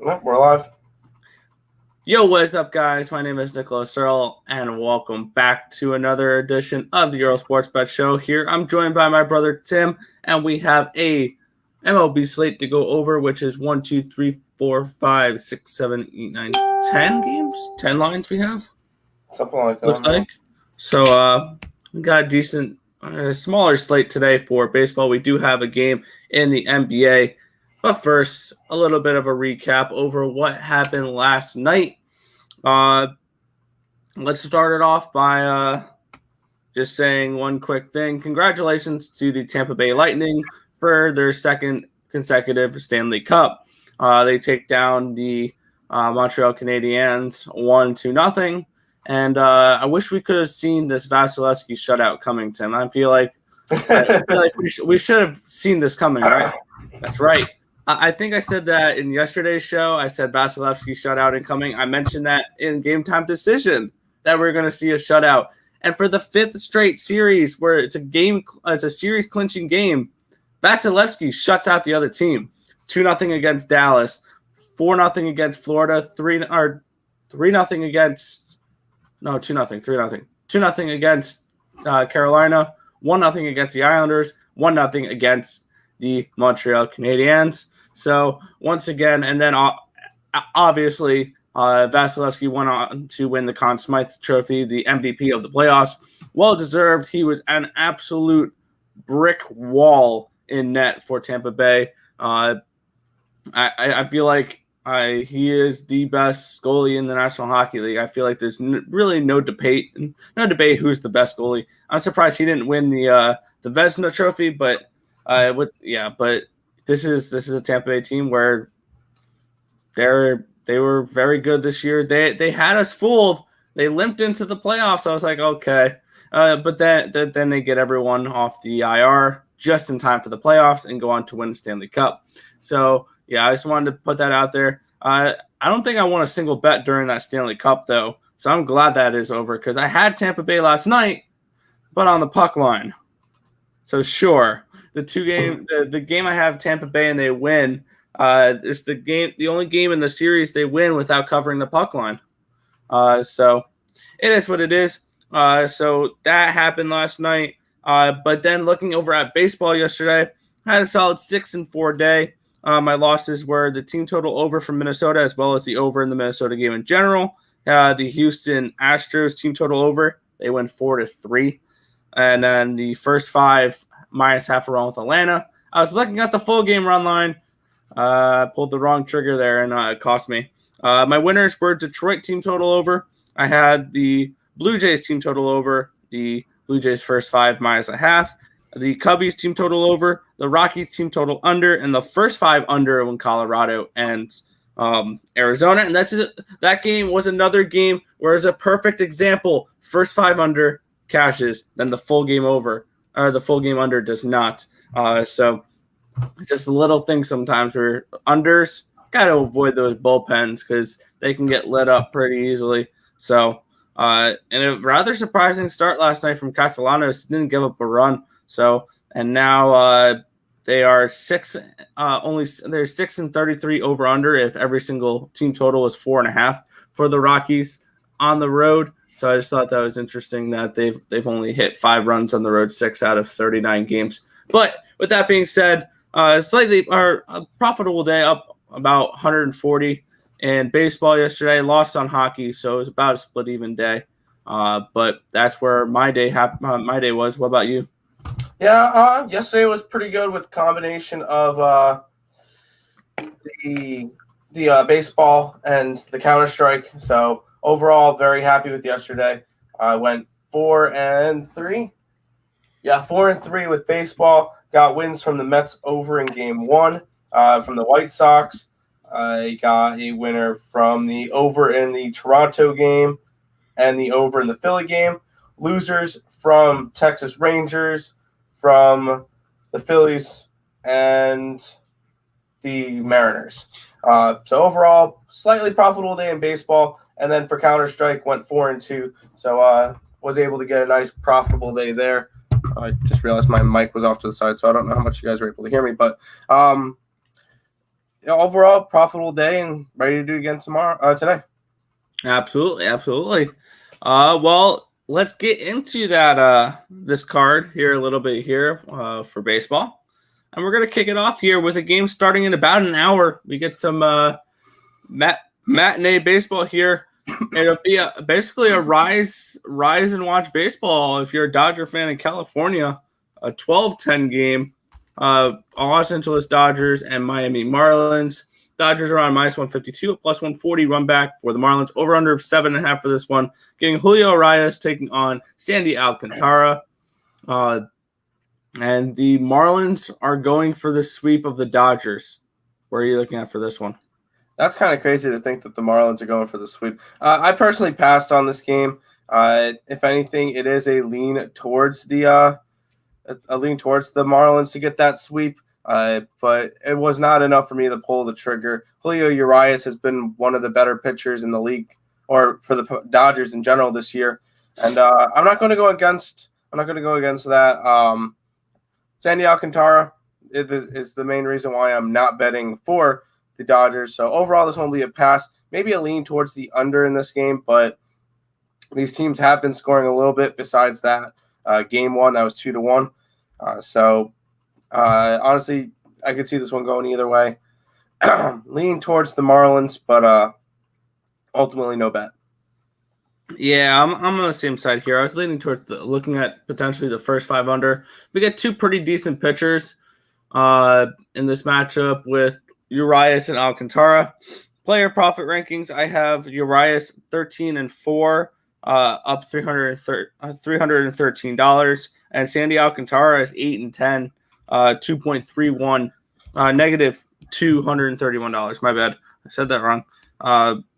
We're live. Yo, what is up, guys? My name is Nicholas Earle, and welcome back to another edition of the Earle Sports Bet Show. Here, I'm joined by my brother Tim, and we have a MLB slate to go over, which is 1, 2, 3, 4, 5, 6, 7, 8, 9, 10 games, 10 lines we have. Something like that. Looks like. So, we got a decent, smaller slate today for baseball. We do have a game in the NBA. But first, a little bit of a recap over what happened last night. Let's start it off by just saying one quick thing. Congratulations to the Tampa Bay Lightning for their second consecutive Stanley Cup. They take down the Montreal Canadiens 1-0. And I wish we could have seen this Vasilevsky shutout coming, Tim. I feel like we should have seen this coming, right? That's right. I think I said that in yesterday's show. I said Vasilevsky shutout incoming. I mentioned that in Game Time Decision that we're going to see a shutout. And for the fifth straight series where it's a series clinching game, Vasilevsky shuts out the other team. 2-0 against Dallas, 4-0 against Florida, 3-0 against 2-0 against Carolina, 1-0 against the Islanders, 1-0 against the Montreal Canadiens. So once again, and then obviously Vasilevsky went on to win the Conn Smythe Trophy, the MVP of the playoffs. Well deserved. He was an absolute brick wall in net for Tampa Bay. I feel like he is the best goalie in the National Hockey League. I feel like there's really no debate who's the best goalie. I'm surprised he didn't win the Vezina Trophy, but this is a Tampa Bay team where they were very good this year. They had us fooled. They limped into the playoffs. I was like, okay, but then they get everyone off the IR just in time for the playoffs and go on to win the Stanley Cup. So yeah, I just wanted to put that out there. I don't think I won a single bet during that Stanley Cup though, so I'm glad that is over because I had Tampa Bay last night, but on the puck line. So sure. The game I have Tampa Bay and they win. It's the only game in the series they win without covering the puck line. So it is what it is. So that happened last night. But then looking over at baseball yesterday, I had a solid 6-4 day. My losses were the team total over from Minnesota as well as the over in the Minnesota game in general. The Houston Astros team total over, they went 4-3. And then the first 5 minus half a run with Atlanta. I was looking at the full game run line. Pulled the wrong trigger there, and it cost me. My winners were Detroit team total over. I had the Blue Jays team total over. The Blue Jays first 5 minus a half. The Cubbies team total over. The Rockies team total under. And the first 5 under when Colorado and Arizona. And that game was another game where it's a perfect example. First 5 under cashes, then the full game over. Or the full game under does not. So just a little thing sometimes where unders, got to avoid those bullpens because they can get lit up pretty easily. So, and a rather surprising start last night from Castellanos. Didn't give up a run. So, and now they are 6-33 over under if every single team total is 4.5 for the Rockies on the road. So I just thought that was interesting that they've only hit 5 runs on the road, 6 out of 39 games. But with that being said, a profitable day, up about 140 in baseball yesterday. Lost on hockey, so it was about a split even day. But that's where my day was. What about you? Yeah, yesterday was pretty good with combination of the baseball and the Counter-Strike. So overall, very happy with yesterday. I went 4-3. Yeah, 4-3 with baseball. Got wins from the Mets over in Game 1. From the White Sox, I got a winner from the over in the Toronto game and the over in the Philly game. Losers from Texas Rangers, from the Phillies, and the Mariners. So overall, slightly profitable day in baseball. And then for Counter-Strike, went 4-2. So was able to get a nice profitable day there. I just realized my mic was off to the side, so I don't know how much you guys were able to hear me. But overall, profitable day and ready to do it again today. Absolutely. Well, let's get into that this card here a little bit here for baseball. And we're going to kick it off here with a game starting in about an hour. We get some matinee baseball here. It'll be basically a rise and watch baseball if you're a Dodger fan in California. A 12-10 game. Los Angeles Dodgers and Miami Marlins. Dodgers are on minus 152, plus 140 run back for the Marlins. Over under of 7.5 for this one. Getting Julio Urias taking on Sandy Alcantara. And the Marlins are going for the sweep of the Dodgers. Where are you looking at for this one? That's kind of crazy to think that the Marlins are going for the sweep. I personally passed on this game. If anything, it is a lean towards the Marlins to get that sweep. But it was not enough for me to pull the trigger. Julio Urias has been one of the better pitchers in the league, or for the Dodgers in general this year. And I'm not going to go against that. Sandy Alcantara is the main reason why I'm not betting for the Dodgers. So overall, this one will be a pass. Maybe a lean towards the under in this game, but these teams have been scoring a little bit. Besides that, game one that was 2-1. Honestly, I could see this one going either way. Leaning towards the Marlins, but ultimately no bet. Yeah, I'm on the same side here. I was leaning towards looking at potentially the first 5 under. We get two pretty decent pitchers in this matchup with Urias and Alcantara. Player profit rankings, I have Urias 13-4, up $313, and Sandy Alcantara is 8-10, 2.31, negative $231. My bad, I said that wrong.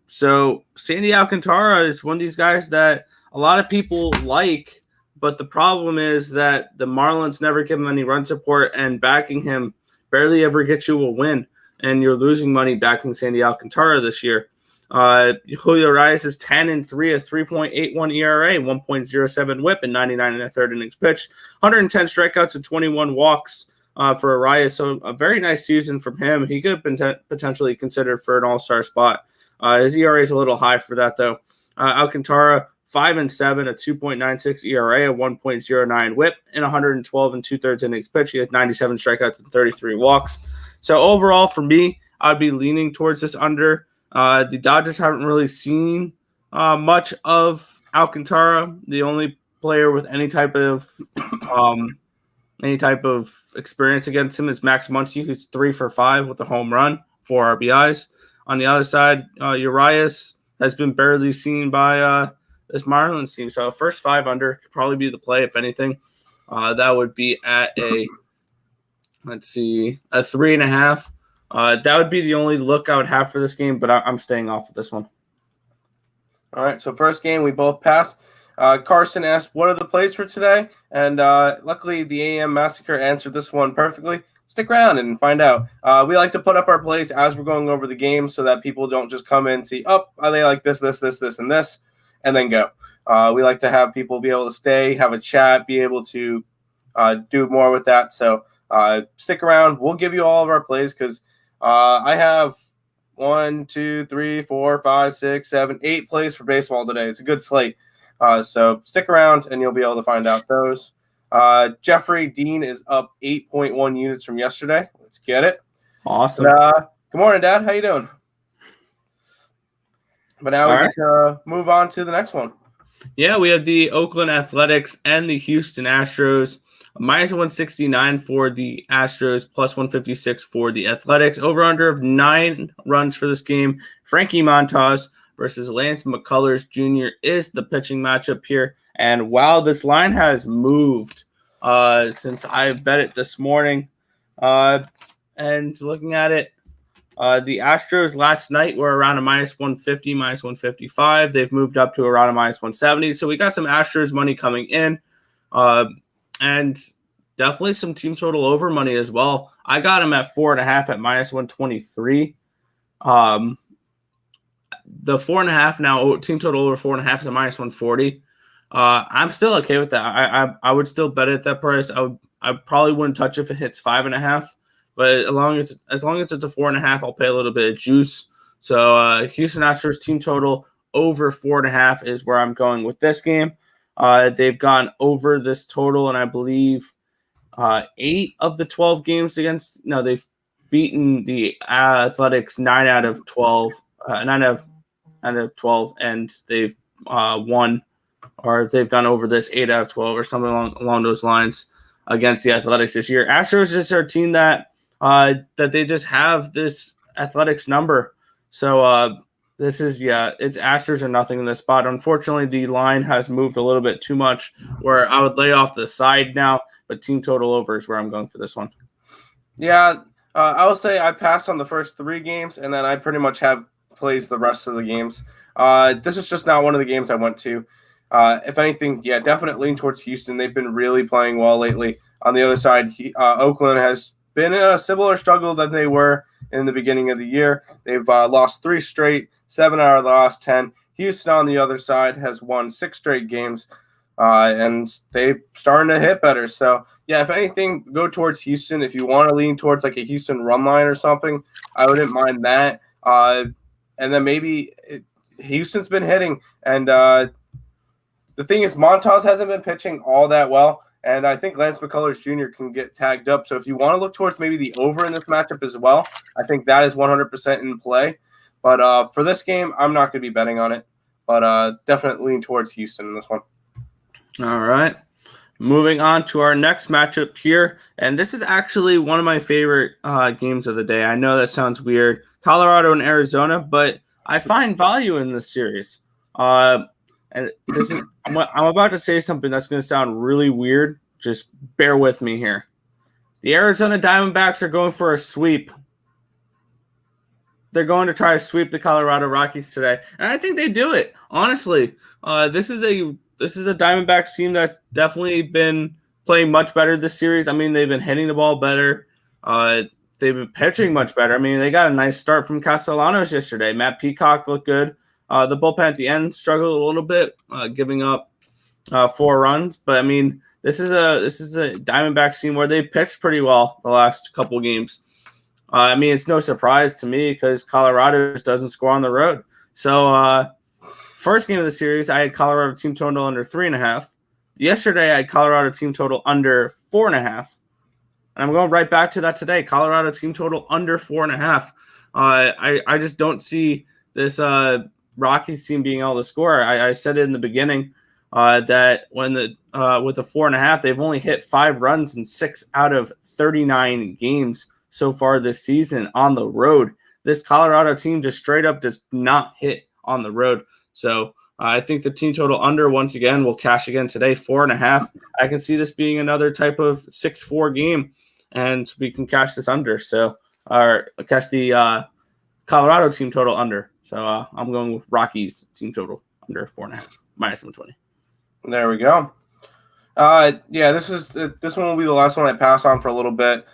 So Sandy Alcantara is one of these guys that a lot of people like, but the problem is that the Marlins never give him any run support, and backing him barely ever gets you a win, and you're losing money backing Sandy Alcantara this year. Julio Urias is 10-3, a 3.81 ERA, 1.07 WHIP, and 99 1/3 innings pitched, 110 strikeouts and 21 walks for Urias. So a very nice season from him. He could have been potentially considered for an all-star spot. His ERA is a little high for that, though. Alcantara, 5-7, a 2.96 ERA, a 1.09 WHIP, and 112 2/3 innings pitched. He has 97 strikeouts and 33 walks. So overall, for me, I'd be leaning towards this under. The Dodgers haven't really seen much of Alcantara. The only player with any type of experience against him is Max Muncy, who's 3 for 5 with a home run, 4 RBIs. On the other side, Urias has been barely seen by this Marlins team. So first 5 under could probably be the play, if anything. That would be at a 3.5. That would be the only look I would have for this game, but I'm staying off of this one. All right, so first game, we both passed. Carson asked, what are the plays for today? And luckily, the AM Massacre answered this one perfectly. Stick around and find out. We like to put up our plays as we're going over the game so that people don't just come in and see, they like this, and this, and then go. We like to have people be able to stay, have a chat, be able to do more with that. So stick around. We'll give you all of our plays because I have 1, 2, 3, 4, 5, 6, 7, 8 plays for baseball today. It's a good slate. So stick around and you'll be able to find out those. Jeffrey Dean is up 8.1 units from yesterday. Let's get it. Awesome. Good morning, Dad. How you doing? But now we get to move on to the next one. Yeah, we have the Oakland Athletics and the Houston Astros. Minus 169 for the Astros, plus 156 for the Athletics. Over-under of 9 runs for this game. Frankie Montas versus Lance McCullers Jr. is the pitching matchup here. And wow, this line has moved since I bet it this morning. And looking at it, the Astros last night were around a minus 150, minus 155. They've moved up to around a minus 170. So we got some Astros money coming in. And definitely some team total over money as well. I got him at 4.5 at minus 123. The 4.5 now, team total over 4.5 is a minus 140. I'm still okay with that. I would still bet it at that price. I probably wouldn't touch if it hits 5.5, but as long as it's a 4.5, I'll pay a little bit of juice. So Houston Astros team total over 4.5 is where I'm going with this game. They've gone over this total, and I believe 8 of the 12 games they've beaten the Athletics 9 out of 12, and they've won, or they've gone over this 8 out of 12 or something along those lines against the Athletics this year. Astros just are a team that they just have this Athletics number. So this is, it's Astros or nothing in this spot. Unfortunately, the line has moved a little bit too much where I would lay off the side now, but team total over is where I'm going for this one. Yeah, I will say I passed on the first 3 games, and then I pretty much have plays the rest of the games. This is just not one of the games I went to. If anything, definitely lean towards Houston. They've been really playing well lately. On the other side, Oakland has been in a similar struggle than they were in the beginning of the year. They've lost 3 straight, 7 out of the last 10. Houston, on the other side, has won 6 straight games, and they're starting to hit better. So, if anything, go towards Houston. If you want to lean towards like a Houston run line or something, I wouldn't mind that. And then maybe Houston's been hitting, and the thing is, Montas hasn't been pitching all that well, and I think Lance McCullers Jr. can get tagged up. So if you want to look towards maybe the over in this matchup as well, I think that is 100% in play. But for this game, I'm not going to be betting on it, but definitely lean towards Houston in this one. All right. Moving on to our next matchup here, and this is actually one of my favorite games of the day. I know that sounds weird. Colorado and Arizona, but I find value in this series. And this is, I'm about to say something that's going to sound really weird. Just bear with me here. The Arizona Diamondbacks are going for a sweep. They're going to try to sweep the Colorado Rockies today, and I think they do it. Honestly, this is a Diamondbacks team that's definitely been playing much better this series. I mean, they've been hitting the ball better. They've been pitching much better. I mean, they got a nice start from Castellanos yesterday. Matt Peacock looked good. The bullpen at the end struggled a little bit, giving up 4 runs. But I mean, this is a Diamondbacks team where they pitched pretty well the last couple games. I mean, it's no surprise to me because Colorado just doesn't score on the road. So first game of the series, I had Colorado team total under 3.5. Yesterday, I had Colorado team total under 4.5. And I'm going right back to that today. Colorado team total under 4.5. I just don't see this Rockies team being able to score. I said it in the beginning that when with a 4.5, they've only hit 5 runs in 6 out of 39 games so far this season on the road. This Colorado team just straight up does not hit on the road. So I think the team total under once again will cash again today, 4.5. I can see this being another type of 6-4 game, and we can cash this under. So or cash the Colorado team total under. So I'm going with Rockies team total under 4.5 minus 120. There we go. This one will be the last one I pass on for a little bit.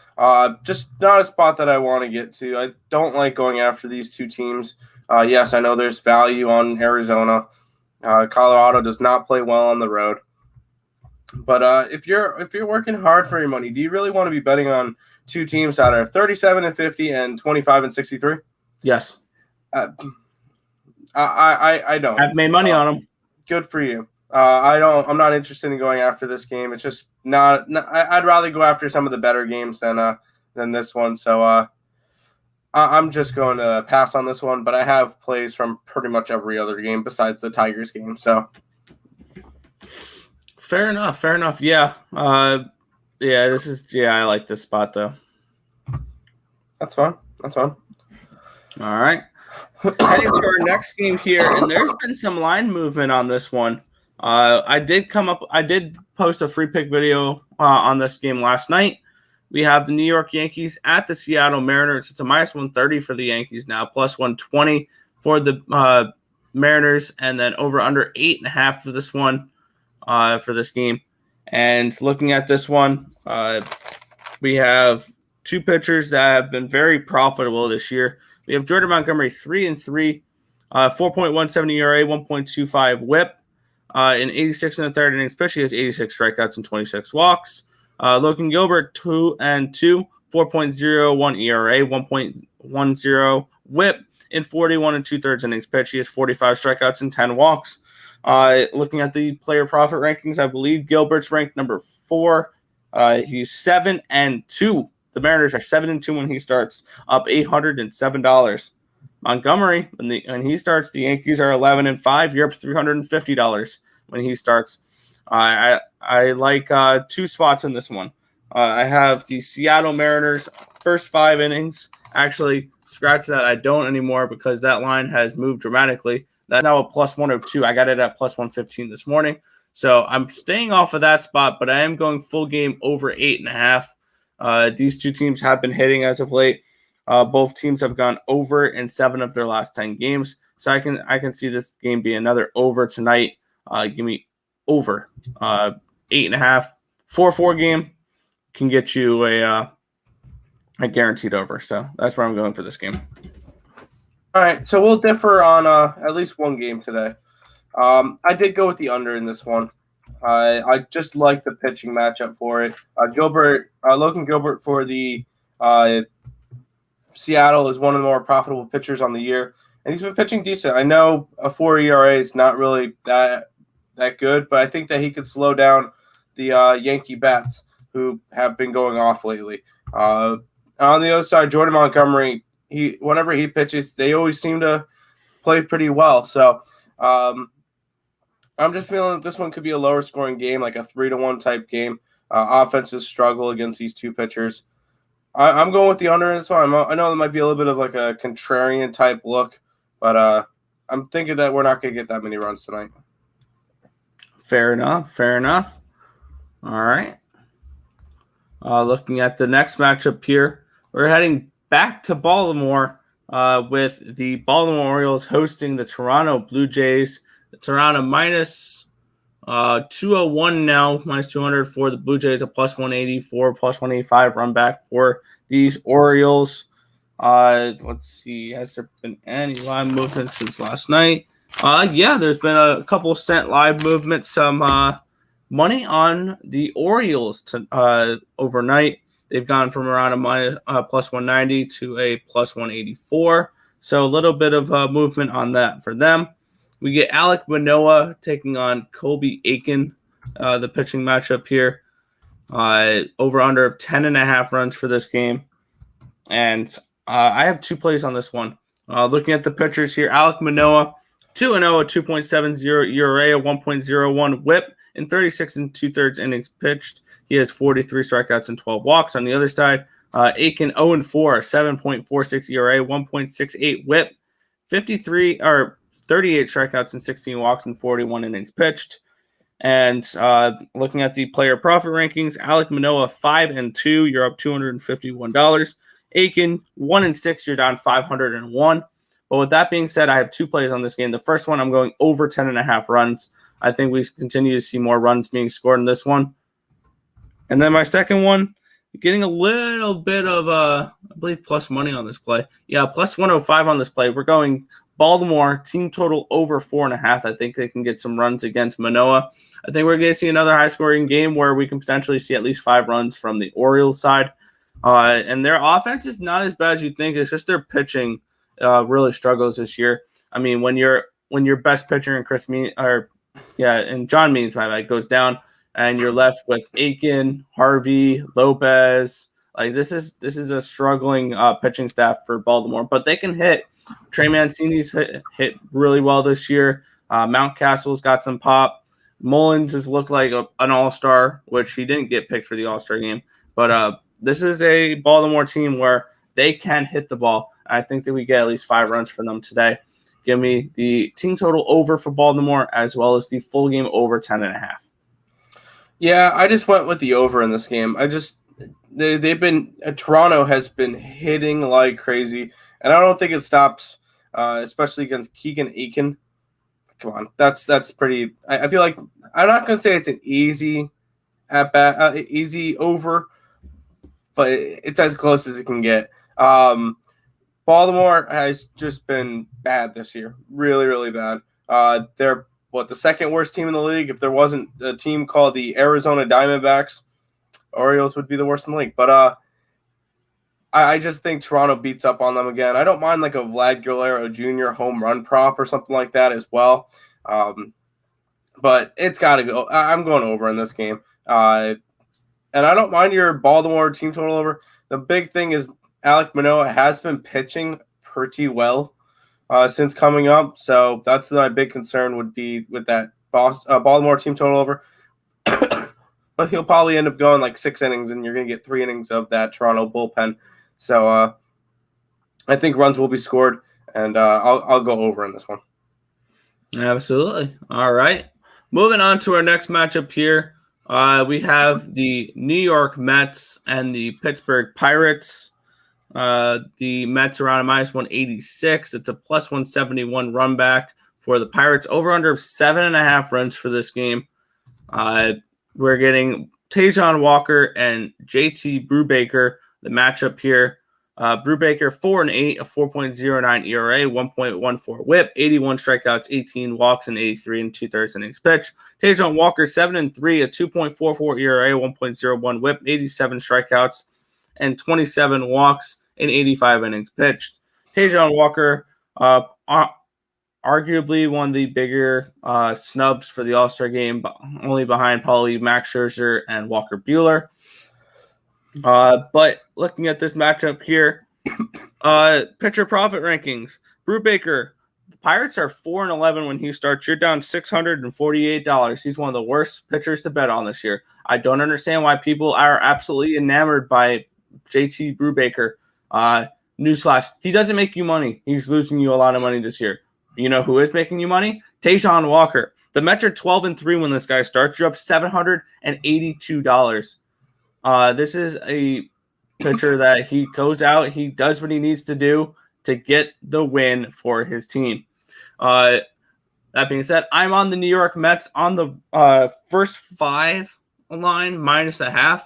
Just not a spot that I want to get to. I don't like going after these 2 teams. Yes, I know there's value on Arizona. Colorado does not play well on the road. But if you're working hard for your money, do you really want to be betting on 2 teams that are 37-50 and 25-63? Yes. I don't. I've made money on them. Good for you. I'm not interested in going after this game. It's just not I'd rather go after some of the better games than this one. So I'm just going to pass on this one, but I have plays from pretty much every other game besides the Tigers game. So fair enough. Yeah. I like this spot though. That's fun. All right. Heading to our next game here, and there's been some line movement on this one. I did post a free pick video on this game last night. We have the New York Yankees at the Seattle Mariners. It's a minus 130 for the Yankees now, plus 120 for the Mariners, and then over under 8.5 for this one, for this game. And looking at this one, we have 2 pitchers that have been very profitable this year. We have Jordan Montgomery, 3-3, 4.17 ERA, 1.25 WHIP, in 86 in the third inning, especially has 86 strikeouts and 26 walks. Logan Gilbert, 2-2, 4.01 ERA, 1.10 WHIP in 41 and 2/3 innings pitched. He has 45 strikeouts and 10 walks. Looking at the player profit rankings, I believe Gilbert's ranked number 4. He's 7-2. The Mariners are 7-2 when he starts, up $807. Montgomery, when he starts, the Yankees are 11-5. You're up $350 when he starts. I like 2 spots in this one. I have the Seattle Mariners first 5 innings. Actually, scratch that. I don't anymore because that line has moved dramatically. That's now a plus 102. I got it at plus 115 this morning. So I'm staying off of that spot, but I am going full game over 8.5. These two teams have been hitting as of late. Both teams have gone over in 7 of their last 10 games. So I can see this game be another over tonight. Give me over 8.5. 4-4 game can get you a guaranteed over. So that's where I'm going for this game. All right, so we'll differ on at least one game today. I did go with the under in this one. I just like the pitching matchup for it. Logan Gilbert for the Seattle is one of the more profitable pitchers on the year, and he's been pitching decent. I know a 4 ERA is not really that good, but I think that he could slow down the Yankee bats who have been going off lately. On the other side, Jordan Montgomery, whenever he pitches, they always seem to play pretty well. So I'm just feeling that this one could be a lower scoring game, like a 3-1 type game. Offenses struggle against these two pitchers. I'm going with the under in this one. I know it might be a little bit of like a contrarian type look, but I'm thinking that we're not going to get that many runs tonight. Fair enough. All right. Looking at the next matchup here, we're heading back to Baltimore with the Baltimore Orioles hosting the Toronto Blue Jays. The Toronto minus 201 now, minus 200 for the Blue Jays, a plus 184, plus 185 run back for these Orioles. Let's see, has there been any live movement since last night? Yeah, there's been a couple cent live movements, some money on the Orioles overnight. They've gone from around a plus 190 to a plus 184. So a little bit of movement on that for them. We get Alec Manoa taking on Colby Aiken, the pitching matchup here. Over under of 10.5 runs for this game. And I have 2 plays on this one. Looking at the pitchers here, Alec Manoa, 2-0, a 2.70 ERA, a 1.01 WHIP in 36 and 2/3 innings pitched. He has 43 strikeouts and 12 walks. On the other side, Aiken 0-4, 7.46 ERA, 1.68 WHIP, 38 strikeouts and 16 walks and 41 innings pitched. And looking at the player profit rankings, Alec Manoa 5-2, you're up $251. Aiken 1-6, you're down $501. But with that being said, I have 2 plays on this game. The first one, I'm going over 10.5 runs. I think we continue to see more runs being scored in this one. And then my second one, getting a little bit of, I believe, plus money on this play. Yeah, plus 105 on this play. We're going Baltimore, team total over 4.5. I think they can get some runs against Manoa. I think we're going to see another high-scoring game where we can potentially see at least 5 runs from the Orioles side. And their offense is not as bad as you think. It's just their pitching really struggles this year. I mean, when your best pitcher and John Means, goes down, and you're left with Aiken, Harvey, Lopez. Like this is a struggling pitching staff for Baltimore, but they can hit. Trey Mancini's hit really well this year. Mountcastle's got some pop. Mullins has looked like an all-star, which he didn't get picked for the all-star game. But this is a Baltimore team where they can hit the ball. I think that we get at least 5 runs from them today. Give me the team total over for Baltimore as well as the full game over 10.5. Yeah, I just went with the over in this game. Toronto has been hitting like crazy, and I don't think it stops, especially against Keegan Aiken. Come on, that's pretty. I feel like I'm not gonna say it's an easy easy over, but it's as close as it can get. Baltimore has just been bad this year, really, really bad. They're the second worst team in the league. If there wasn't a team called the Arizona Diamondbacks, Orioles would be the worst in the league. But I just think Toronto beats up on them again. I don't mind like a Vlad Guerrero Jr. home run prop or something like that as well. But it's got to go. I'm going over in this game. And I don't mind your Baltimore team total over. The big thing is Alec Manoa has been pitching pretty well since coming up. So that's my big concern would be with that Baltimore team total over. But he'll probably end up going like 6 innings, and you're going to get 3 innings of that Toronto bullpen. So I think runs will be scored, and I'll go over in this one. Absolutely. All right. Moving on to our next matchup here. We have the New York Mets and the Pittsburgh Pirates. The Mets are on a minus 186. It's a plus 171 run back for the Pirates. Over under of 7.5 runs for this game. We're getting Taejon Walker and JT Brubacher, the matchup here. Brubacher 4-8, a 4.09 ERA, 1.14 WHIP, 81 strikeouts, 18 walks, and 83 and 2/3 innings pitched. Taejon Walker 7-3, a 2.44 ERA, 1.01 WHIP, 87 strikeouts, and 27 walks in 85 innings pitched. Taejon Walker, arguably one of the bigger snubs for the All-Star game, only behind Parleys, Max Scherzer, and Walker Buehler. But looking at this matchup here, pitcher profit rankings. Brubacher, the Pirates are 4-11 when he starts. You're down $648. He's one of the worst pitchers to bet on this year. I don't understand why people are absolutely enamored by JT Brubacher. Newsflash, he doesn't make you money. He's losing you a lot of money this year. You know who is making you money? Taejon Walker. The Mets are 12-3 when this guy starts. You're up $782. This is a pitcher that he goes out, he does what he needs to do to get the win for his team. That being said, I'm on the New York Mets on the first 5 line, -0.5.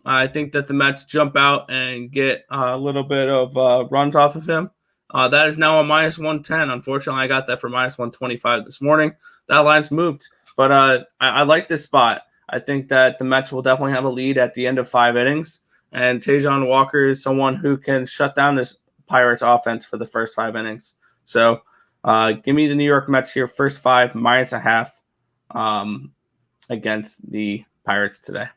I think that the Mets jump out and get a little bit of runs off of him. That is now a -110. Unfortunately, I got that for -125 this morning. That line's moved, but I like this spot. I think that the Mets will definitely have a lead at the end of 5 innings, and Taejon Walker is someone who can shut down this Pirates offense for the first 5 innings. So give me the New York Mets here, first 5, -0.5 against the Pirates today.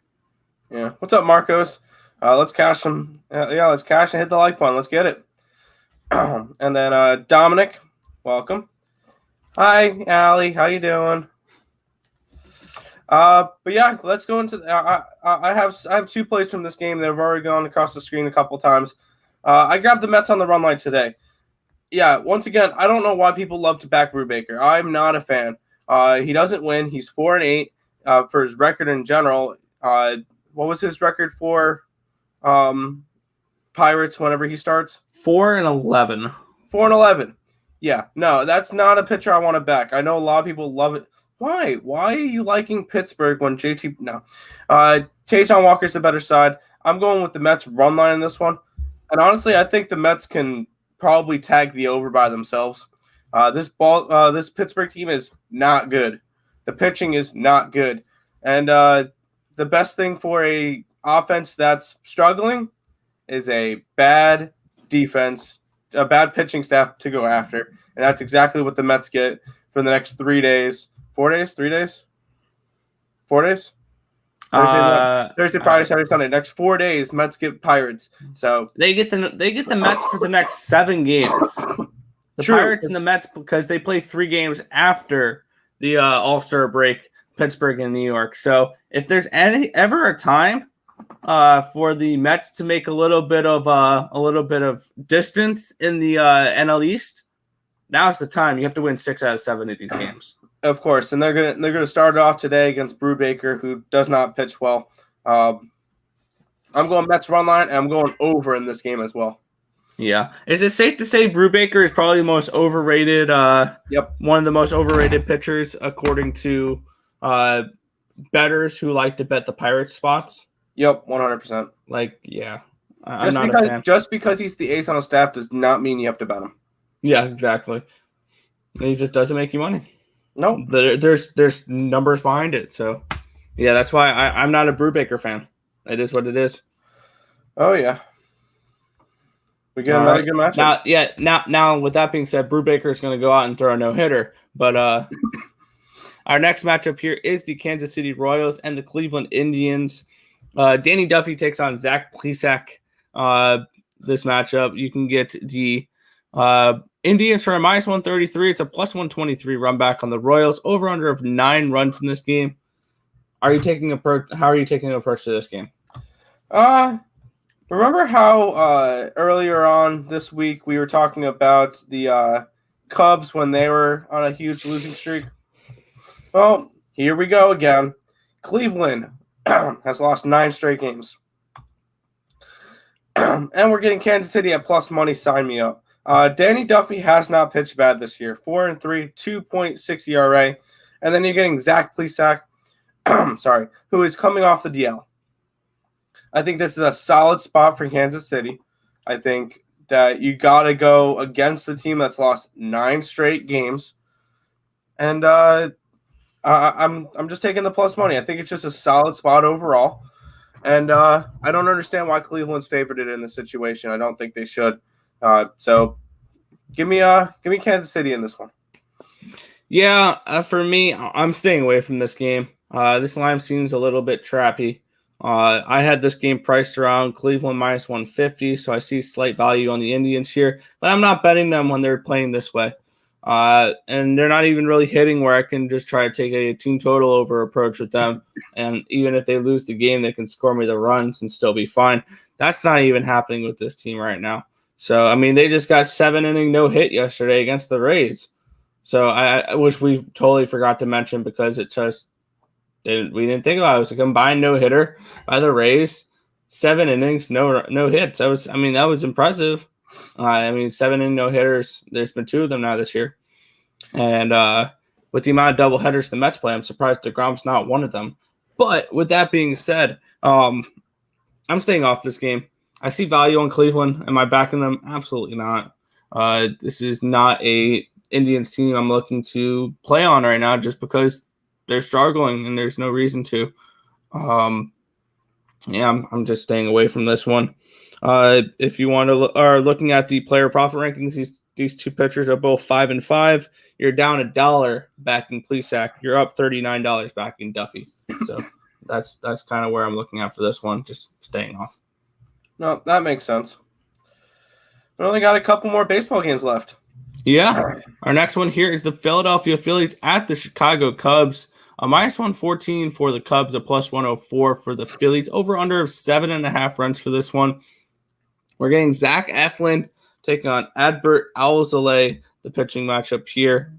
Yeah. What's up, Marcos? Let's cash some. Let's cash and hit the like button. Let's get it. And then Dominic, welcome. Hi, Allie. How you doing? But yeah, let's go into. I have 2 plays from this game. They've already gone across the screen a couple times. I grabbed the Mets on the run line today. Yeah, once again, I don't know why people love to back Brubacher. I'm not a fan. He doesn't win. He's 4-8 for his record in general. What was his record for Pirates whenever he starts? 4-11. 4-11. Yeah, no, that's not a pitcher I want to back. I know a lot of people love it. Why? Why are you liking Pittsburgh when JT? No. Taejon Walker's the better side. I'm going with the Mets run line in this one. And honestly, I think the Mets can probably tag the over by themselves. This Pittsburgh team is not good. The pitching is not good. And the best thing for a offense that's struggling is a bad defense, a bad pitching staff to go after. And that's exactly what the Mets get for the next 3 days. 4 days? 3 days? 4 days? Thursday, Friday, Saturday, Sunday. Next 4 days, Mets get Pirates. So they get the Mets for the next 7 games. The True. Pirates and the Mets, because they play 3 games after the All-Star break, Pittsburgh and New York. So if there's ever a time for the Mets to make a little bit of distance in the NL East, now's the time. You have to win 6 out of 7 of these games. Of course, and they're gonna start it off today against Brubacher, who does not pitch well. I'm going Mets run line, and I'm going over in this game as well. Yeah, is it safe to say Brubacher is probably the most overrated? Yep, one of the most overrated pitchers according to bettors who like to bet the Pirates spots. Yep, 100%. Like, yeah, just because he's the ace on a staff does not mean you have to bet him. Yeah, exactly. He just doesn't make you money. No, there's numbers behind it. So, yeah, that's why I'm not a Brubacher fan. It is what it is. Oh yeah. We get another good matchup. Now, with that being said, Brubacher is going to go out and throw a no-hitter. But our next matchup here is the Kansas City Royals and the Cleveland Indians. Danny Duffy takes on Zach Plesac. This matchup, you can get the Indians for a minus 133. It's a plus 123 run back on the Royals. Over under of 9 runs in this game. How are you taking an approach to this game? Remember how earlier on this week we were talking about the Cubs when they were on a huge losing streak? Well, here we go again. Cleveland has lost 9 straight games. And we're getting Kansas City at plus money. Sign me up. Danny Duffy has not pitched bad this year. 4-3, 2.6 ERA. And then you're getting Zach Plesac, who is coming off the DL. I think this is a solid spot for Kansas City. I think that you got to go against the team that's lost 9 straight games. And I'm just taking the plus money. I think it's just a solid spot overall. And I don't understand why Cleveland's favored it in this situation. I don't think they should. So give me Kansas City in this one. Yeah, for me, I'm staying away from this game. This line seems a little bit trappy. I had this game priced around Cleveland minus 150, so I see slight value on the Indians here, but I'm not betting them when they're playing this way. And they're not even really hitting where I can just try to take a team total over approach with them. And even if they lose the game, they can score me the runs and still be fine. That's not even happening with this team right now. So, I mean, they just got 7-inning no-hit yesterday against the Rays. So, which we totally forgot to mention because it just we didn't think about it. It was a combined no-hitter by the Rays. 7 innings, no hits. That was impressive. 7-inning no-hitters. There's been 2 of them now this year. And with the amount of doubleheaders the Mets play, I'm surprised DeGrom's not one of them. But with that being said, I'm staying off this game. I see value on Cleveland. Am I backing them? Absolutely not. This is not a Indians team I'm looking to play on right now just because they're struggling and there's no reason to. I'm just staying away from this one. If you are looking at the player profit rankings, these 2 pitchers are both 5-5. You're down $1 backing Plesac. You're up $39 backing Duffy. So that's kind of where I'm looking at for this one. Just staying off. No, that makes sense. We only got a couple more baseball games left. Yeah. Our next one here is the Philadelphia Phillies at the Chicago Cubs. A minus 114 for the Cubs, a plus 104 for the Phillies. Over under of 7.5 runs for this one. We're getting Zach Eflin taking on Adbert Alzolay, the pitching matchup here.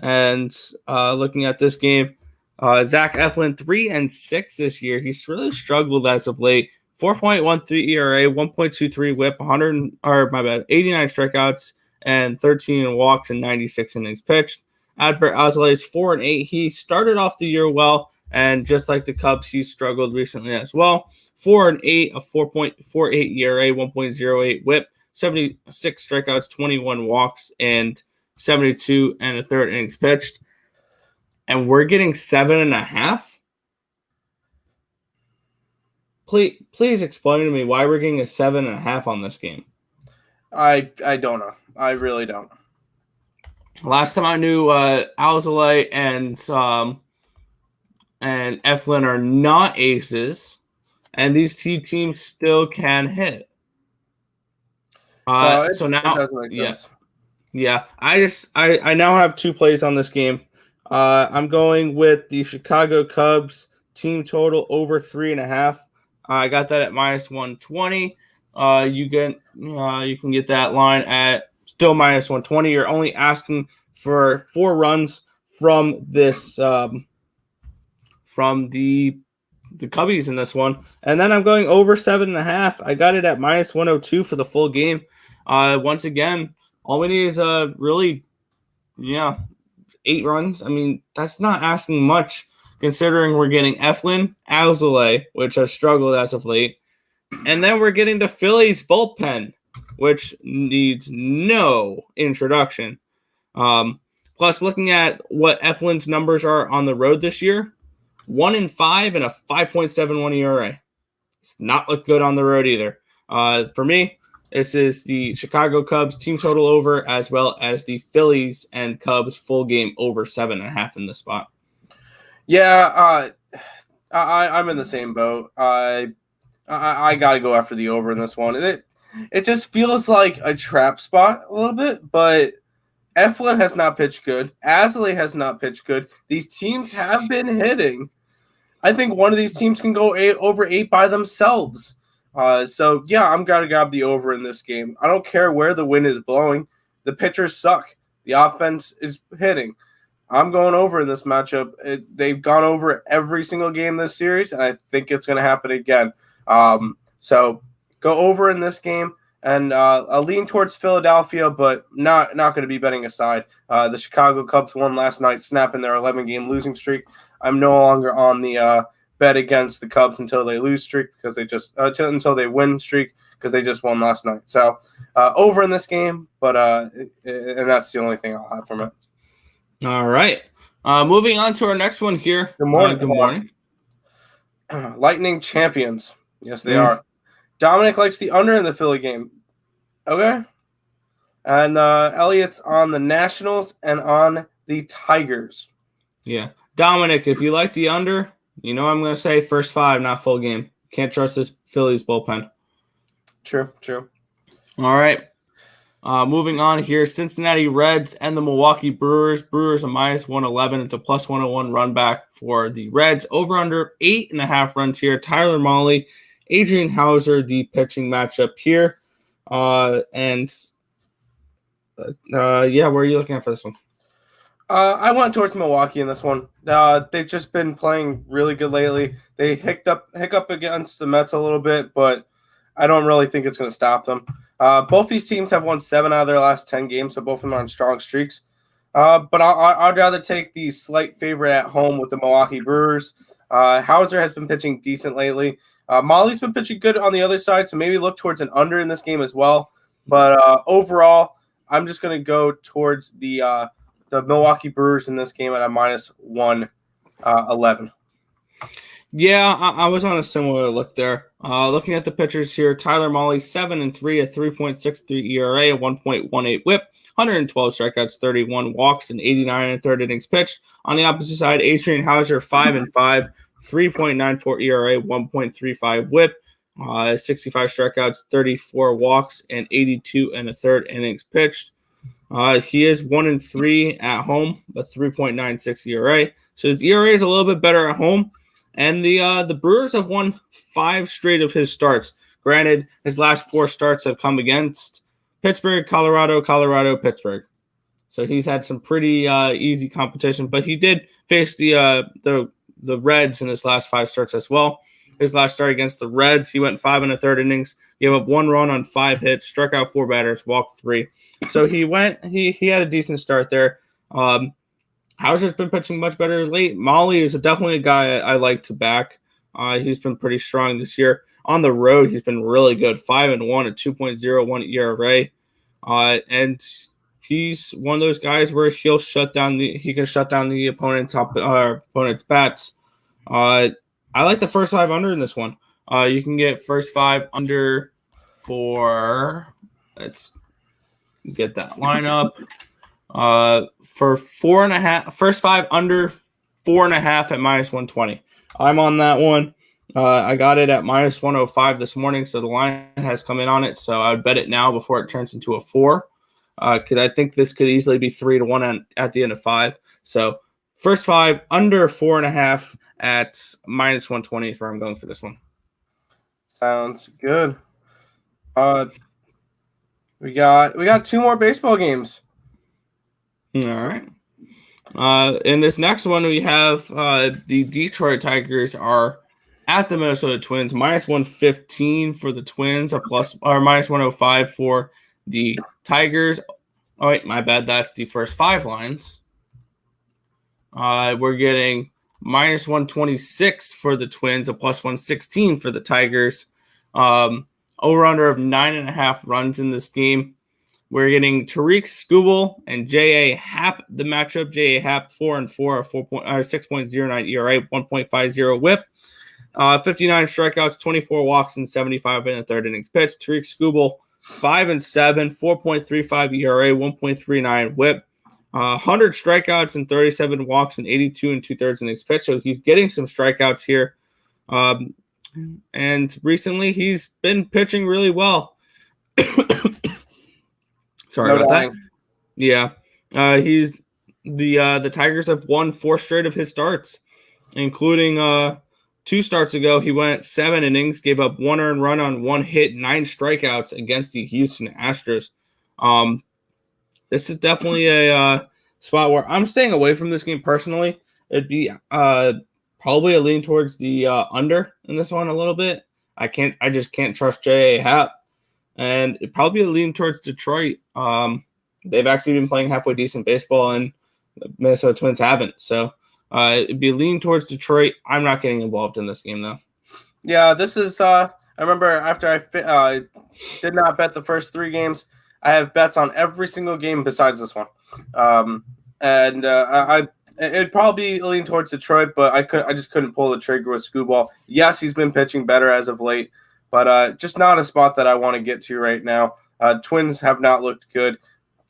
And looking at this game, Zach Eflin 3-6 this year. He's really struggled as of late. 4.13 ERA, 1.23 WHIP, 89 strikeouts, and 13 walks and 96 innings pitched. Adbert Alzolay is 4-8. He started off the year well, and just like the Cubs, he struggled recently as well. 4-8, a 4.48 ERA, 1.08 WHIP, 76 strikeouts, 21 walks, and 72 and a third innings pitched. And we're getting 7.5. Please explain to me why we're getting a 7.5 on this game. I don't know. I really don't. Last time I knew, Alzolay and Eflin are not aces, and these 2 teams still can hit. So now, yeah. I now have 2 plays on this game. I'm going with the Chicago Cubs team total over 3.5. I got that at minus 120. You can get that line at still minus 120. You're only asking for 4 runs from this from the Cubbies in this one. And then I'm going over 7.5. I got it at minus 102 for the full game. Once again, all we need is really 8 runs. I mean, that's not asking much considering we're getting Eflin, Alzolay, which has struggled as of late. And then we're getting the Phillies bullpen, which needs no introduction. Plus, looking at what Eflin's numbers are on the road this year, 1-5 and a 5.71 ERA. It's not look good on the road either. For me, This is the Chicago Cubs team total over, as well as the Phillies and Cubs full game over 7.5 in this spot. Yeah, I'm in the same boat. I got to go after the over in this one. It just feels like a trap spot a little bit, but Eflin has not pitched good. Asley has not pitched good. These teams have been hitting. I think one of these teams can go over 8 by themselves. So, yeah, I'm going to grab the over in this game. I don't care where the wind is blowing. The pitchers suck. The offense is hitting. I'm going over in this matchup. They've gone over every single game this series, and I think it's going to happen again. So go over in this game, and I'll lean towards Philadelphia, but not going to be betting aside. The Chicago Cubs won last night, snapping their 11-game losing streak. I'm no longer on the bet against the Cubs until they lose streak because they just until they win streak because they just won last night. So over in this game, but and that's the only thing I'll have from it. All right. Moving on to our next one here. Good morning. Good morning. Lightning champions. Yes, they are. Dominic likes the under in the Philly game. Okay. And Elliot's on the Nationals and on the Tigers. Yeah. Dominic, if you like the under, you know I'm going to say first 5, not full game. Can't trust this Phillies bullpen. True. All right. Moving on here, Cincinnati Reds and the Milwaukee Brewers. Brewers a minus 111. It's a plus 101 run back for the Reds. Over under 8.5 runs here. Tyler Mahle, Adrian Hauser, the pitching matchup here. Where are you looking at for this one? I went towards Milwaukee in this one. They've just been playing really good lately. They hiccup against the Mets a little bit, but I don't really think it's going to stop them. Both these teams have won 7 out of their last 10 games, so both of them are on strong streaks. But I'd rather take the slight favorite at home with the Milwaukee Brewers. Hauser has been pitching decent lately. Mahle's been pitching good on the other side, so maybe look towards an under in this game as well. But overall, I'm just going to go towards the Milwaukee Brewers in this game at a minus 111. Yeah, I was on a similar look there. Looking at the pitchers here, Tyler Mahle, 7-3, a 3.63 ERA, a 1.18 WHIP, 112 strikeouts, 31 walks, and 89 1/3 innings pitched. On the opposite side, Adrian Hauser, 5-5, 3.94 ERA, 1.35 WHIP, 65 strikeouts, 34 walks, and 82 1/3 innings pitched. He is 1-3 at home, a 3.96 ERA. So his ERA is a little bit better at home. And the Brewers have won 5 straight of his starts. Granted, his last 4 starts have come against Pittsburgh, Colorado, Pittsburgh. So he's had some pretty easy competition. But he did face the Reds in his last 5 starts as well. His last start against the Reds, he went 5 1/3 innings, gave up 1 run on 5 hits, struck out 4 batters, walked 3. So he had a decent start there. Hauser's been pitching much better late. Mahle is definitely a guy I like to back. He's been pretty strong this year. On the road, he's been really good. 5-1, a 2.01 ERA. And he's one of those guys where he can shut down the opponent's bats. I like the first 5 under in this one. You can get first 5 under for, let's get that lineup. For 4.5, first 5 under 4.5 at minus 120. I'm on that one. I got it at minus 105 this morning, so the line has come in on it. So I would bet it now before it turns into a 4, because I think this could easily be 3-1 at the end of 5. So first 5 under 4.5 at minus 120 is where I'm going for this one. Sounds good. We got 2 more baseball games. All right. In this next one, we have the Detroit Tigers are at the Minnesota Twins, minus 115 for the Twins, or minus 105 for the Tigers. Oh, wait, my bad. That's the first 5 lines. We're getting minus 126 for the Twins, a plus 116 for the Tigers. Over-under of 9.5 runs in this game. We're getting Tariq Skubal and J.A. Happ, the matchup. J.A. Happ, 4-4, 6.09 ERA, 1.50 WHIP, 59 strikeouts, 24 walks, and 75 1/3 innings pitched. Tariq Skubal, 5-7, 4.35 ERA, 1.39 WHIP, 100 strikeouts and 37 walks and 82 2/3 innings pitched. So he's getting some strikeouts here. And recently he's been pitching really well. Sorry about that. Yeah. He's the Tigers have won 4 straight of his starts, including 2 starts ago. He went 7 innings, gave up 1 earned run on 1 hit, 9 strikeouts against the Houston Astros. This is definitely a spot where I'm staying away from this game personally. It'd be probably a lean towards the under in this one a little bit. I just can't trust J.A. Happ, and it'd probably be a lean towards Detroit. They've actually been playing halfway decent baseball, and the Minnesota Twins haven't. So it'd be a lean towards Detroit. I'm not getting involved in this game though. Yeah, this is. I remember after I did not bet the first 3 games, I have bets on every single game besides this one, and it'd probably lean towards Detroit, but I just couldn't pull the trigger with Scooball. Yes, he's been pitching better as of late, but just not a spot that I want to get to right now. Twins have not looked good.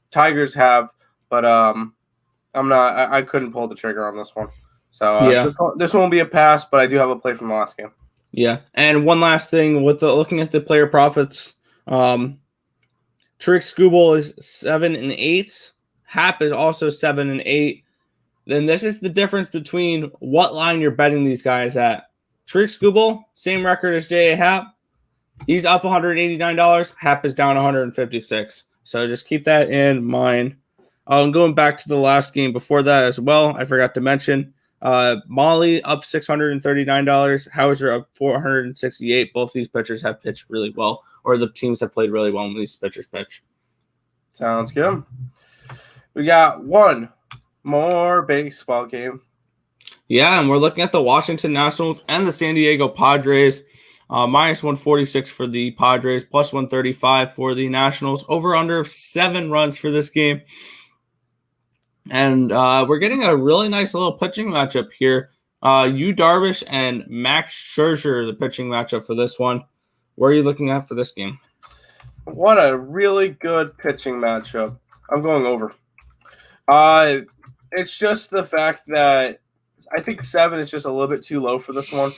Tigers have, but I'm not. I couldn't pull the trigger on this one. So yeah, this one will be a pass, but I do have a play from the last game. Yeah, and one last thing with looking at the player profits, Tariq Skubal is 7-8. Happ is also 7-8. Then this is the difference between what line you're betting these guys at. Tariq Skubal, same record as J.A. Happ. He's up $189. Happ is down $156. So just keep that in mind. Going back to the last game before that as well, I forgot to mention Molly up $639. Hauser up $468. Both these pitchers have pitched really well, or the teams have played really well when these pitchers pitch. Sounds good. We got one more baseball game. Yeah, and we're looking at the Washington Nationals and the San Diego Padres. Minus 146 for the Padres, plus 135 for the Nationals. Over under of 7 runs for this game. And we're getting a really nice little pitching matchup here. Darvish and Max Scherzer, the pitching matchup for this one. Where are you looking at for this game? What a really good pitching matchup. I'm going over. It's just the fact that I think 7 is just a little bit too low for this one.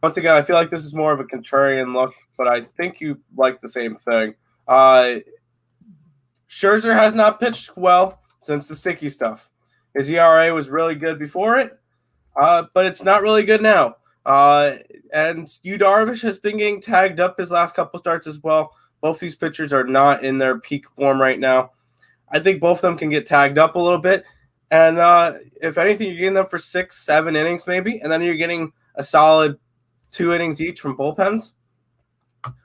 Once again, I feel like this is more of a contrarian look, but I think you like the same thing. Scherzer has not pitched well since the sticky stuff. His ERA was really good before it, but it's not really good now. And Darvish has been getting tagged up his last couple starts as well. Both these pitchers are not in their peak form right now. I think both of them can get tagged up a little bit. And if anything, you're getting them for 6-7 innings maybe, and then you're getting a solid 2 innings each from bullpens.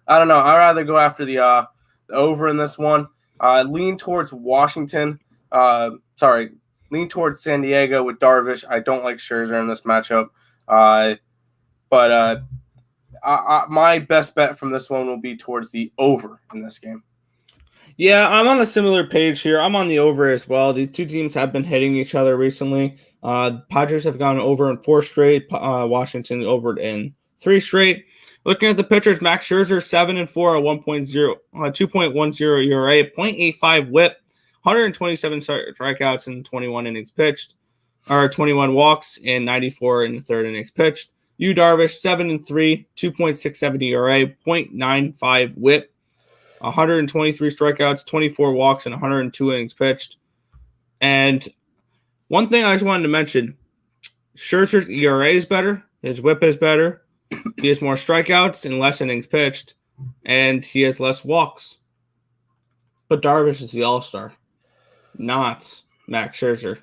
I don't know. I'd rather go after the over in this one. Lean towards Washington. Lean towards San Diego with Darvish. I don't like Scherzer in this matchup. But my best bet from this one will be towards the over in this game. Yeah, I'm on a similar page here. I'm on the over as well. These two teams have been hitting each other recently. Padres have gone over in 4 straight. Washington over in 3 straight. Looking at the pitchers, Max Scherzer 7-4 at 2.10 ERA, 0.85 WHIP, 127 strikeouts and 21 innings pitched, or 21 walks and 94 in the 3rd innings pitched. Darvish 7-3, 2.67 ERA, 0.95 WHIP, 123 strikeouts, 24 walks, and 102 innings pitched. And one thing I just wanted to mention, Scherzer's ERA is better, his WHIP is better, he has more strikeouts and less innings pitched, and he has less walks. But Darvish is the all-star, not Max Scherzer.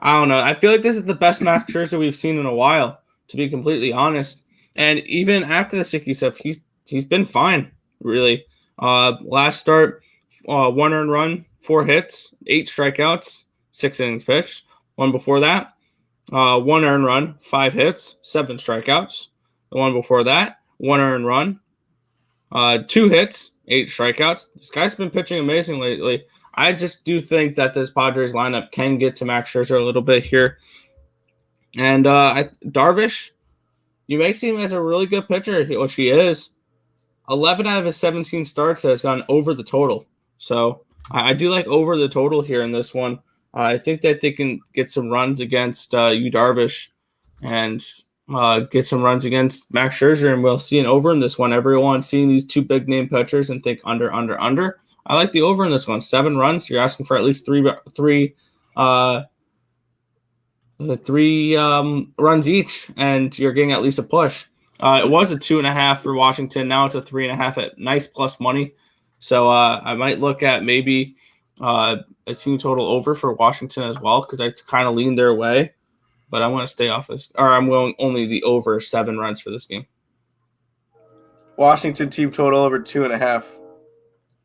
I don't know. I feel like this is the best Max Scherzer we've seen in a while, to be completely honest. And even after the sticky stuff, he's been fine, really. Last start, 1 earned run, 4 hits, 8 strikeouts, 6 innings pitched. One before that, 1 earned run, 5 hits, 7 strikeouts. The one before that, 1 earned run, 2 hits, 8 strikeouts. This guy's been pitching amazing lately. I just do think that this Padres lineup can get to Max Scherzer a little bit here. And Darvish, you may see him as a really good pitcher, which he is. 11 out of his 17 starts has gone over the total. So I do like over the total here in this one. I think that they can get some runs against Darvish and get some runs against Max Scherzer, and we'll see an over in this one. Everyone seeing these two big name pitchers and think under. I like the over in this one. 7 runs. You're asking for at least three runs each, and you're getting at least a push. It was a 2.5 for Washington. Now it's a 3.5 at nice plus money. So I might look at maybe a team total over for Washington as well, because I kind of lean their way. But I want to stay off this, or I'm going only the over 7 runs for this game. Washington team total over 2.5.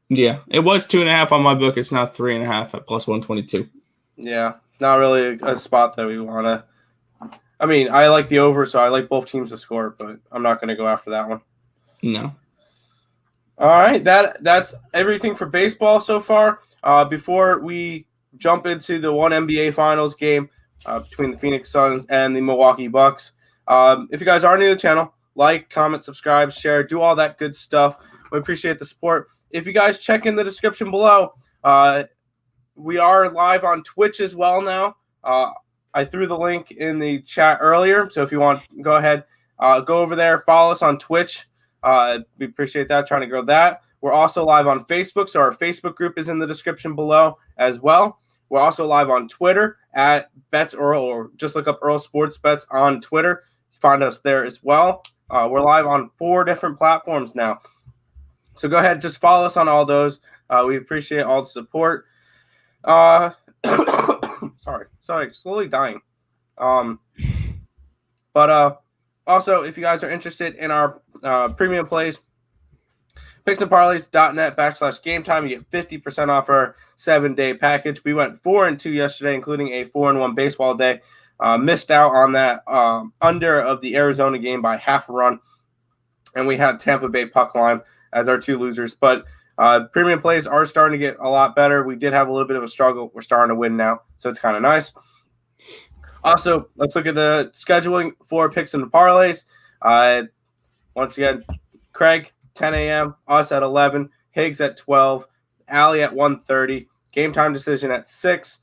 Yeah, it was 2.5 on my book. It's now 3.5 at plus 122. Yeah, not really a spot that we want to. I mean, I like the over, so I like both teams to score, but I'm not going to go after that one. No. All right, that's everything for baseball so far. Before we jump into the one NBA Finals game between the Phoenix Suns and the Milwaukee Bucks, if you guys are new to the channel, like, comment, subscribe, share, do all that good stuff. We appreciate the support. If you guys check in the description below, we are live on Twitch as well now. I threw the link in the chat earlier, so if you want, go ahead, go over there, follow us on Twitch. We appreciate that, trying to grow that. We're also live on Facebook, so our Facebook group is in the description below as well. We're also live on Twitter at Bets Earle, or just look up Earle Sports Bets on Twitter. Find us there as well. We're live on 4 different platforms now. So go ahead, just follow us on all those. We appreciate all the support. Sorry, slowly dying. But also, if you guys are interested in our premium plays, picksandparleys.net/game time. You get 50% off our 7-day package. We went 4-2 yesterday, including a 4-1 baseball day. Missed out on that under of the Arizona game by half a run, and we had Tampa Bay puck line as our 2 losers. But premium plays are starting to get a lot better. We did have a little bit of a struggle. We're starting to win now, so it's kind of nice. Also, let's look at the scheduling for picks and parlays. Once again, Craig, 10 a.m., us at 11, Higgs at 12, Allie at 1:30, game time decision at 6.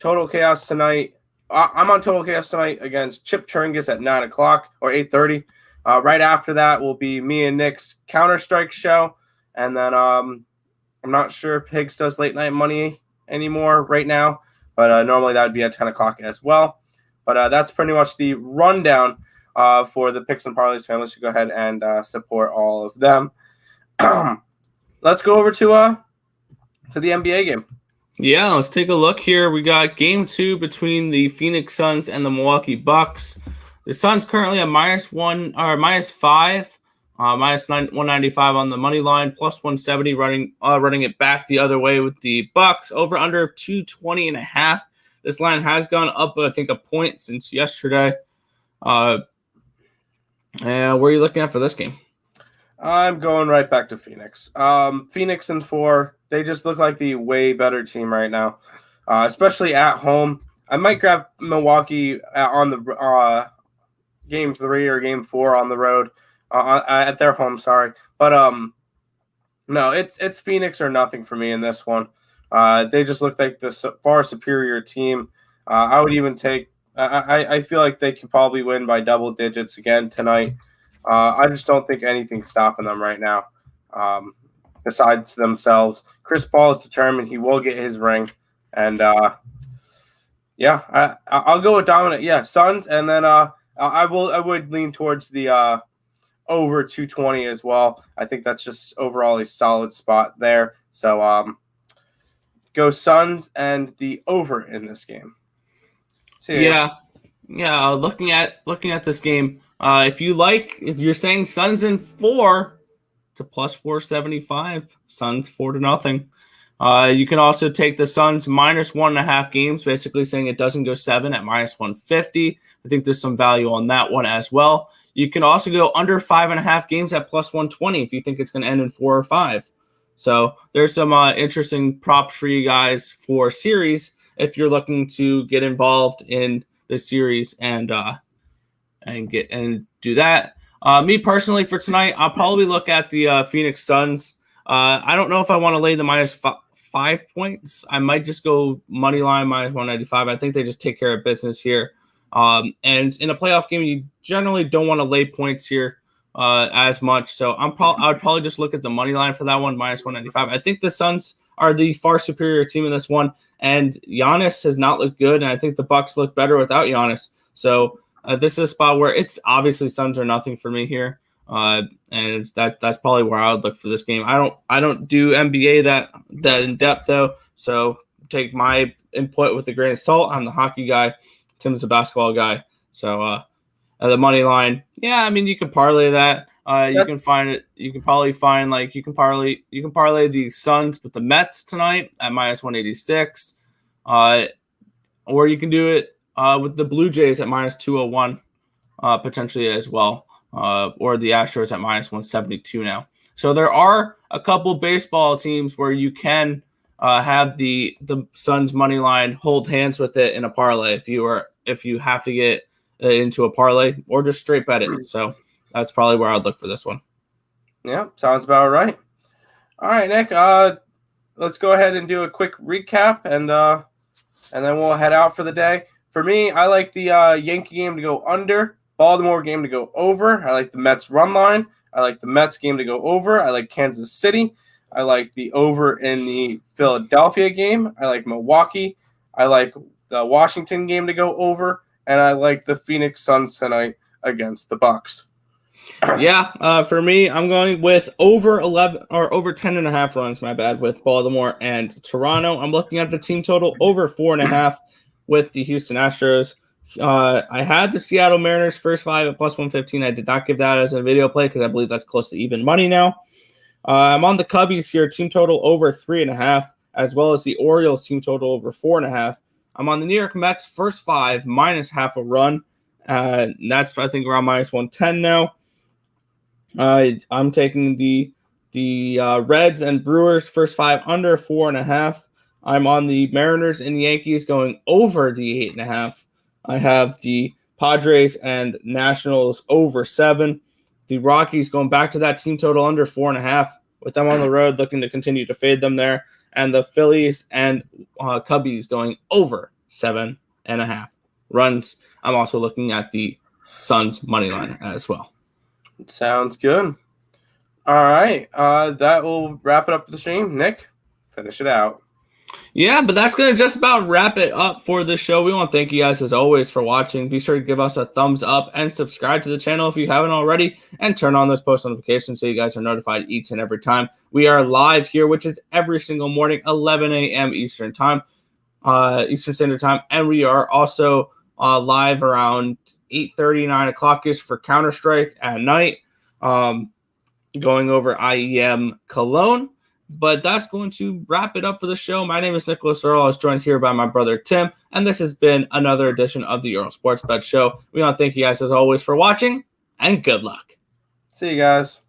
Total Chaos tonight. I'm on Total Chaos tonight against Chip Cheringus at 9 o'clock or 8:30. Right after that will be me and Nick's Counter-Strike show. And then I'm not sure if Higgs does late night money anymore right now, but normally that would be at 10 o'clock as well. But that's pretty much the rundown for the Picks and Parlays family. So go ahead and support all of them. Let's go over to the NBA game. Yeah, let's take a look here. We got game 2 between the Phoenix Suns and the Milwaukee Bucks. The Suns currently at -1 or -5, -195 on the money line, +170 running it back the other way with the Bucks. Over under 220.5. This line has gone up, I think, a point since yesterday. And where are you looking at for this game? I'm going right back to Phoenix. Phoenix and 4. They just look like the way better team right now, especially at home. I might grab Milwaukee on the game 3 or game 4 on the road at their home. Sorry, but no, it's Phoenix or nothing for me in this one. They just look like the far superior team. I would even take. I feel like they could probably win by double digits again tonight. I just don't think anything's stopping them right now, besides themselves. Chris Paul is determined he will get his ring, and yeah, I'll go with dominant. Yeah, Suns, and then I would lean towards the over 220 as well. I think that's just overall a solid spot there. So go Suns and the over in this game. Yeah. Looking at this game, if you're saying Suns in 4 to +475, Suns 4-0. You can also take the Suns -1.5 games, basically saying it doesn't go 7 at -150. I think there's some value on that one as well. You can also go under 5.5 games at +120 if you think it's going to end in 4 or 5. So there's some interesting props for you guys for series if you're looking to get involved in the series and do that. Me personally, for tonight, I'll probably look at the Phoenix Suns. I don't know if I want to lay the minus 5 points. I might just go money line minus 195. I think they just take care of business here. And in a playoff game, you generally don't want to lay points here as much. So I would probably just look at the money line for that one, minus 195. I think the Suns are the far superior team in this one, and Giannis has not looked good, and I think the Bucks look better without Giannis. So this is a spot where it's obviously Suns are nothing for me here, and that's probably where I would look for this game. I don't do NBA that in depth though, so take my input with a grain of salt. I'm the hockey guy. Tim's the basketball guy. So the money line, yeah, I mean you can parlay that. You can find it. You can probably find you can parlay the Suns with the Mets tonight at minus 186, or you can do it with the Blue Jays at minus 201, potentially as well, or the Astros at minus 172 now. So there are a couple baseball teams where you can have the Suns money line hold hands with it in a parlay if you have to get into a parlay or just straight bet it. So that's probably where I'd look for this one. Yeah, sounds about right. All right, Nick. Let's go ahead and do a quick recap, and then we'll head out for the day. For me, I like the Yankee game to go under, Baltimore game to go over. I like the Mets run line. I like the Mets game to go over. I like Kansas City. I like the over in the Philadelphia game. I like Milwaukee. I like the Washington game to go over, and I like the Phoenix Suns tonight against the Bucks. Yeah, for me, I'm going with over 11 or over 10.5 runs. My bad, with Baltimore and Toronto. I'm looking at the team total over 4.5 with the Houston Astros. I had the Seattle Mariners first 5 at plus 115. I did not give that as a video play because I believe that's close to even money now. I'm on the Cubbies here, team total over 3.5, as well as the Orioles team total over 4.5. I'm on the New York Mets first 5 minus half a run. That's I think around minus 110 now. I'm taking the Reds and Brewers first 5 under 4.5. I'm on the Mariners and the Yankees going over the 8.5. I have the Padres and Nationals over 7. The Rockies going back to that team total under 4.5 with them on the road, looking to continue to fade them there. And the Phillies and Cubbies going over 7.5 runs. I'm also looking at the Suns money line as well. Sounds good. All right. That will wrap it up for the stream. Nick, finish it out. Yeah, but that's going to just about wrap it up for the show. We want to thank you guys, as always, for watching. Be sure to give us a thumbs up and subscribe to the channel if you haven't already, and turn on those post notifications so you guys are notified each and every time we are live here, which is every single morning, 11 a.m. Eastern Time, Eastern Standard Time. And we are also live around 8:30, 9 o'clock-ish for Counter-Strike at night, going over IEM Cologne. But that's going to wrap it up for the show. My name is Nicholas Earle. I was joined here by my brother Tim, and this has been another edition of the Earle Sports Bet Show. We want to thank you guys, as always, for watching, and good luck. See you guys.